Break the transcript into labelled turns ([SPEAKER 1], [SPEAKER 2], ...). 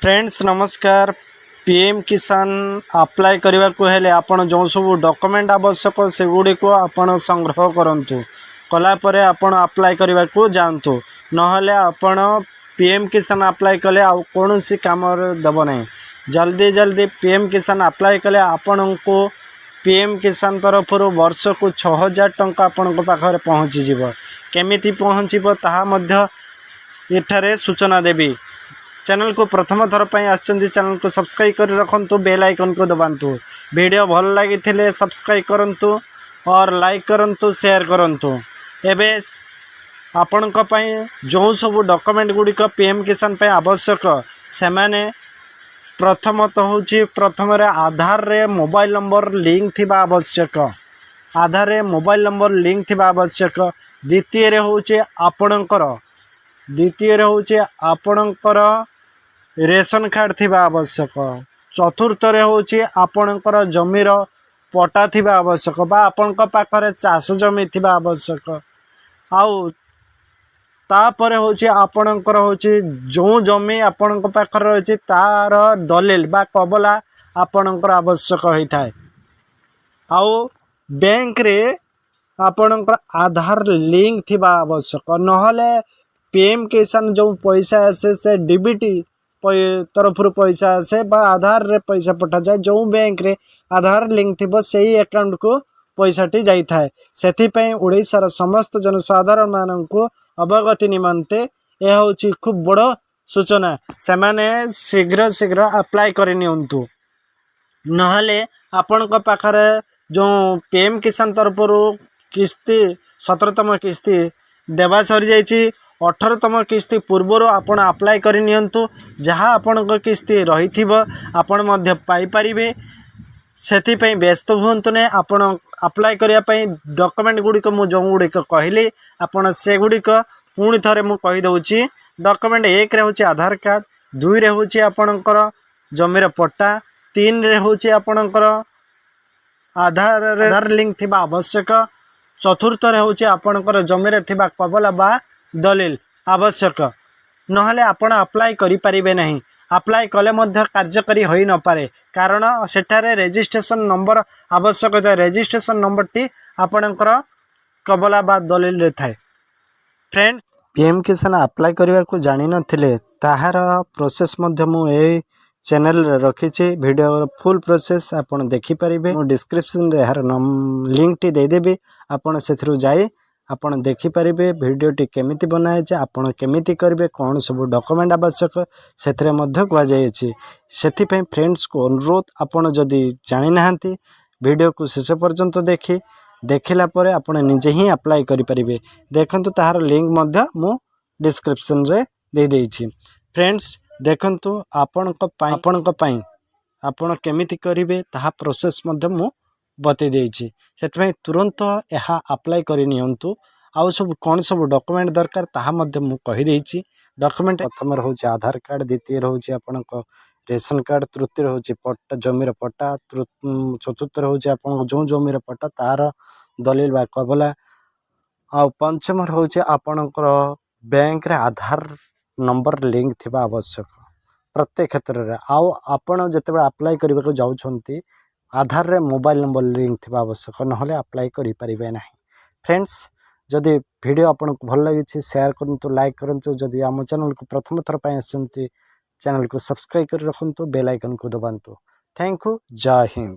[SPEAKER 1] Friends नमस्कार। PM किसान apply करने को हेले आपण जो सब डॉक्यूमेंट आवश्यक से गुड़ी को आपण संग्रह करंतु कलापर आपण अप्लाई करने को जातु नहले आपण पीएम किसान अप्लाई कले आ कौन सी काम देव ना जल्दी जल्दी पीएम किसान अप्लाई कले आपण को पीएम किसान तरफ वर्ष को 6000 टंका आपण पाखे पहुँचीज केमिति पहुँचब ताहा इठारे सूचना देवी। चैनल को प्रथम थर पर आसचंदी चैनल को सब्सक्राइब कर रखंतु बेल आइकन को दबांतु वीडियो भल लगी थिले सब्सक्राइब करंतु और लाइक करंतु शेयर करंतु। एबे आपण जो सब डॉक्यूमेंट गुड़िक पीएम किसान पे आवश्यक से माने प्रथमत होची प्रथम आधार रे मोबाइल नंबर लिंक थिबा आवश्यक आधार रे मोबाइल नंबर लिंक थिबा आवश्यक। द्वितीय रे होची आपणकर रेशन कार्ड थिबा आवश्यक। चतुर्थ रे होची आपणकर जमीर पट्टा थिबा आवश्यक बा आपणक पाखरे चाष जमी थिबा आवश्यक। आउ तापर होची आपणकर होची जो जमी आपणक पाखरे रहची तार दलील बा कबला आपणकर आवश्यक होता है। आउ बैंक रे आपणकर आधार लिंक थिबा आवश्यक नहले पीएम किसान जो पैसा आसे से डीबीटी तरफ पैसा आसे बा आधार रे पैसा पठा जाए जो बैंक रे आधार लिंक थिबो सेही अकाउंट को पैसाटी जाई थाए। सेथि पई ओडिशार समस्त जनसाधारण माननकु अवगति निमंते यह होची खूब बड़ सूचना से माने शीघ्र शीघ्र अप्लाई करि नियंतु नहले आपनक पाखरे जो पीएम किसान तरफ किस्ती 17तम किस्ती देवा सरी जाइछि 18तम किस्ती पूर्वर आपण अप्लाई करि नियंतु जहाँ आपणक किस्ती रही आपण मध्य पाई परिबे। सेथि पई व्यस्त हुंतु ने आपण अप्लाई करिया पई डॉक्यूमेंट गुड़िक मु जो गुड़िक कहली आपण से गुड़िक पुणी थरे मु कहि दउछि। डॉक्यूमेंट 1 रे होछि आधार कार्ड, 2 रे होछि आपणकर जमीर पट्टा, 3 रे होछि आपणकर आधार लिंक थिबा आवश्यक, चतुर्थ रे होछि आपणकर जमीर थिबा कबला बा दलील आवश्यक नहले आपण अप्लाई करि परिबे नहीं। अप्लाई कले मध्य कार्यकारी होई न पारे कारण सेठारे रजिस्ट्रेशन नंबर आवश्यक है। रजिस्ट्रेशन नंबर टी आपणकर कबला बा दलील रे थाए। फ्रेंड्स पीएम किसान अप्लाई करने को जानी नथिले ताहार प्रोसेस मध्य मु ए चैनल रे रखिछि वीडियो फुल प्रोसेस आपण देखि परिबे। मु डिस्क्रिप्शन रे यार लिंक टी दे देबी आपण सेथरु जाई आपण देखि परिबे वीडियो टी केमिति बनाए जे आपण केमिति करबे कोन सब डॉक्यूमेंट आवश्यक सेथरे मध्य कुआ जायछि। सेथि पई फ्रेंड्स को अनुरोध आपण जदी जानि नाहंती वीडियो को शेष पर्यंत देखिला परे आपण निजे ही अप्लाई करि परिबे। देखंतु ताहार लिंक मध्य मु डिस्क्रिप्शन रे दे देछि। फ्रेंड्स देखंतु आपणक पई आपण केमिति करिवे ताहा प्रोसेस मध्य मु बते देछि। सेतपई तुरंत यह अप्लाई करि नियंतु। आउ सब कौन सब डॉक्यूमेंट दरकार ताहा मध्य मु कहि देछि। डॉक्यूमेंट प्रथम रहउछि आधार कार्ड, द्वितीय रहउछि आपणक रेशन कार्ड, तृतीय रहउछि पट्टा जमीर पट्टा, चतुर्थ रहउछि आपन जो जमीर पट्टा तार दलील बा कबला, आ पंचम रहउछि आपणकर बैंक रे आधार नंबर लिंक थिबा आवश्यक प्रत्येक क्षेत्र रे। आउ आपण जते अप्लाई करबे को जाउछंती आधार रे मोबाइल नंबर लिंक थिबा आवश्यक नहले अप्लाई करि परिबे नाही। फ्रेंड्स जदि वीडियो आपन को भल लागिछि शेयर करंतु, लाइक करंतु। जदि आम चैनल को प्रथम थर पय आछंती चैनल को सब्सक्राइब कर रखंतु, बेल आइकन को दबांतु। Thank you. जय हिंद।